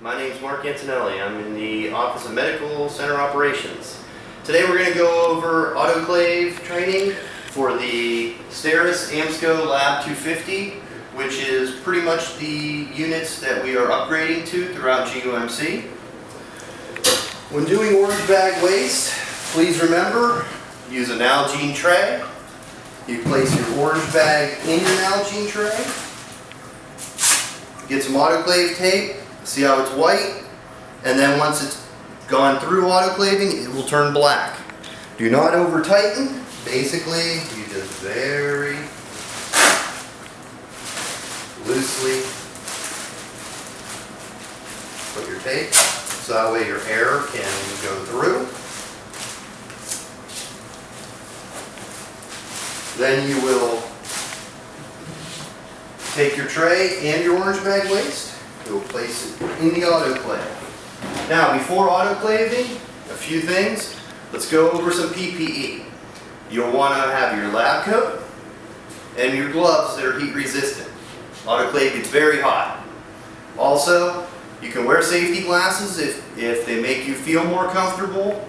My name is Mark Antonelli. I'm in the Office of Medical Center Operations. Today we're going to go over autoclave training for the Steris AMSCO Lab 250, which is pretty much the units that we are upgrading to throughout GUMC. When doing orange bag waste, please remember, use a Nalgene tray. You place your orange bag in your Nalgene tray. Get some autoclave tape. See how it's white? And then once it's gone through autoclaving, it will turn black. Do not over tighten. Basically, you just very loosely put your tape so that way your air can go through. Then you will take your tray and your orange bag waste. You'll place it in the autoclave. Now, before autoclaving, a few things. Let's go over some PPE. You'll want to have your lab coat and your gloves that are heat resistant. Autoclave gets very hot. Also, you can wear safety glasses if they make you feel more comfortable,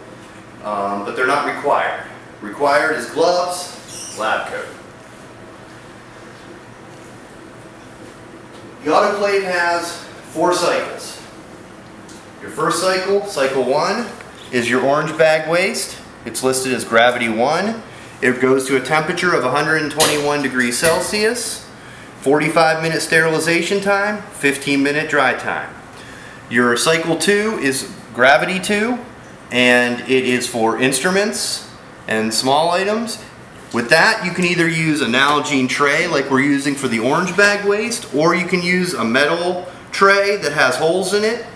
but they're not required. Required is gloves, lab coat. The autoclave has 4 cycles. Your first cycle, cycle 1, is your orange bag waste. It's listed as gravity 1. It goes to a temperature of 121 degrees Celsius, 45-minute sterilization time, 15-minute dry time. Your cycle 2 is gravity 2, and it is for instruments and small items. With that, you can either use a Nalgene tray like we're using for the orange bag waste, or you can use a metal tray that has holes in it.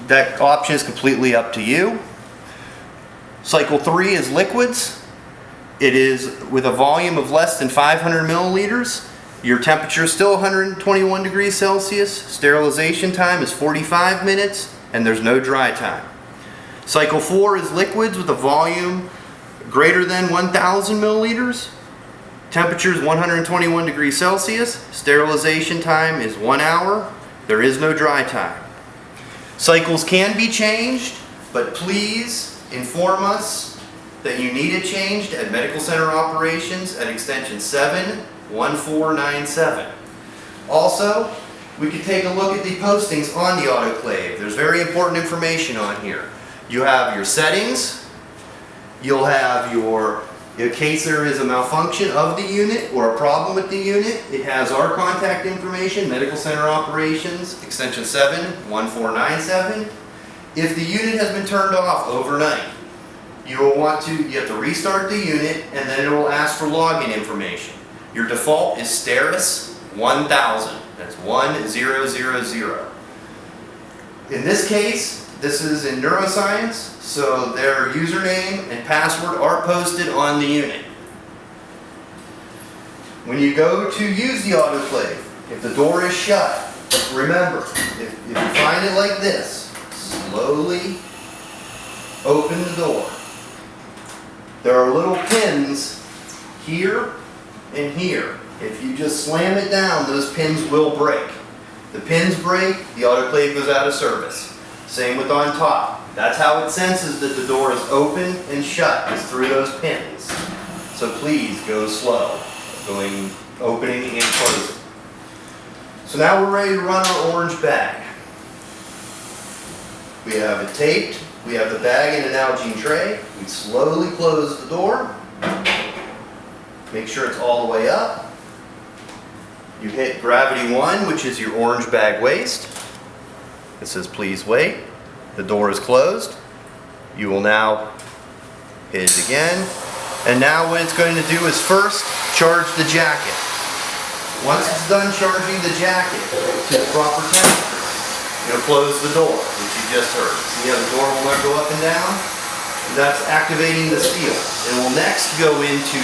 That option is completely up to you. Cycle 3 is liquids. It is with a volume of less than 500 milliliters. Your temperature is still 121 degrees Celsius. Sterilization time is 45 minutes, and there's no dry time. Cycle 4 is liquids with a volume greater than 1,000 milliliters. Temperature is 121 degrees Celsius. Sterilization time is 1 hour. There is no dry time. Cycles can be changed, but please inform us that you need it changed at Medical Center Operations at extension 71497. Also, we can take a look at the postings on the autoclave. There's very important information on here. You have your settings. You'll have your, in case there is a malfunction of the unit or a problem with the unit, it has our contact information, Medical Center Operations, extension 71497. If the unit has been turned off overnight, you have to restart the unit, and then it will ask for login information. Your default is Steris 1000. That's 1000. In this case, this is in neuroscience, so their username and password are posted on the unit. When you go to use the autoclave, if the door is shut, remember, if you find it like this, slowly open the door. There are little pins here and here. If you just slam it down, those pins will break. The pins break, the autoclave goes out of service. Same with on top. That's how it senses that the door is open and shut, is through those pins. So please go slow, opening and closing. So now we're ready to run our orange bag. We have it taped. We have the bag in an Nalgene tray. We slowly close the door. Make sure it's all the way up. You hit gravity 1, which is your orange bag waste. It says please wait. The door is closed. You will now hit it again. And now what it's going to do is first charge the jacket. Once it's done charging the jacket to the proper temperature, you'll close the door, which you just heard. See how the door will not go up and down? That's activating the seal. It will next go into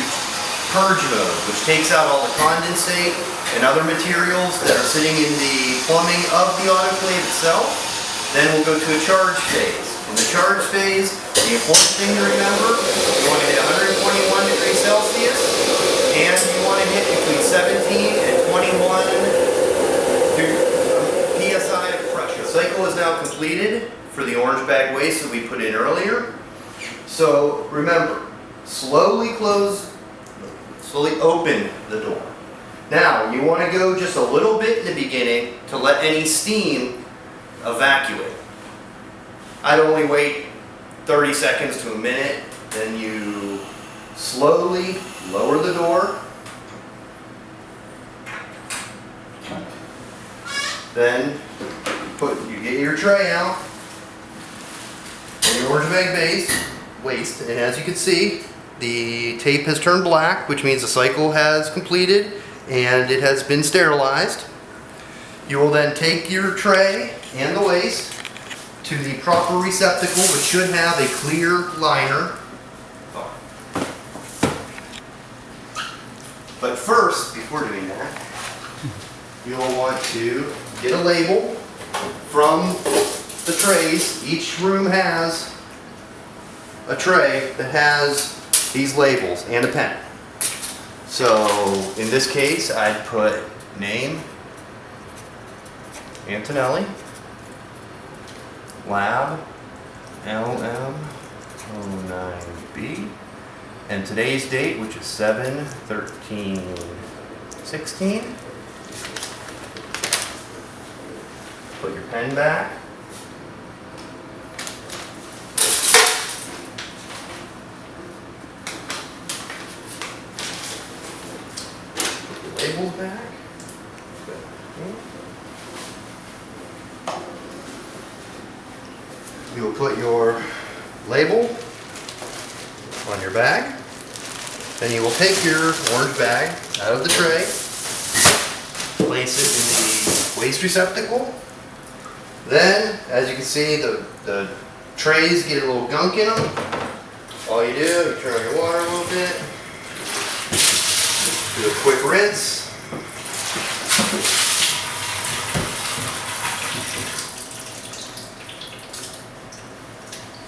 purge mode, which takes out all the condensate and other materials that are sitting in the plumbing of the autoclave itself. Then we'll go to a charge phase. In the charge phase, the important thing to remember, you want to hit 121 degrees Celsius, and you want to hit between 17 and 21 psi of pressure. Cycle cycle is now completed for the orange bag waste that we put in earlier. So remember, slowly open the door. Now, you want to go just a little bit in the beginning to let any steam evacuate. I'd only wait 30 seconds to a minute, then you slowly lower the door. Then you get your tray out and your orange bag waste, and as you can see, the tape has turned black, which means the cycle has completed and it has been sterilized. You will then take your tray and the waste to the proper receptacle, which should have a clear liner. But first, before doing that, you'll want to get a label from the trays. Each room has a tray that has these labels and a pen. So in this case, I'd put name, Antonelli, lab, LM09B, and today's date, which is 7/13/16. Put your pen back. Put the labels back. You will put your label on your bag. Then you will take your orange bag out of the tray, place it in the waste receptacle. Then, as you can see, the trays get a little gunk in them. All you do, you turn on your water a little bit, do a quick rinse.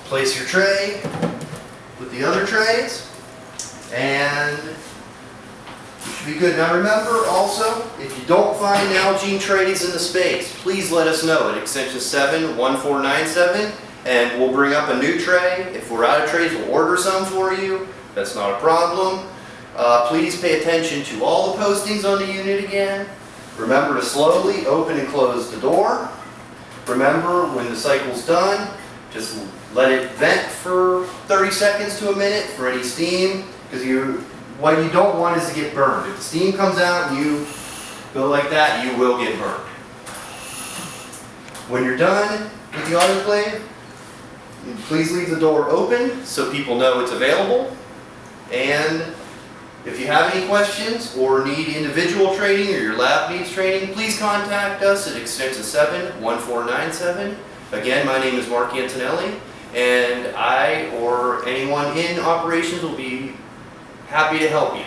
Place your tray with the other trays, and you should be good. Now remember also, if you don't find Nalgene trays in the space, please let us know at extension 71497, and we'll bring up a new tray. If we're out of trays, we'll order some for you. That's not a problem. Please pay attention to all the postings on the unit again. Remember to slowly open and close the door. Remember, when the cycle's done, just let it vent for 30 seconds to a minute for any steam, because what you don't want is to get burned. If the steam comes out and you go like that, you will get burned. When you're done with the autoclave, please leave the door open so people know it's available. And if you have any questions or need individual training or your lab needs training, please contact us at extension 71497. Again, my name is Mark Antonelli, and I or anyone in operations will be happy to help you.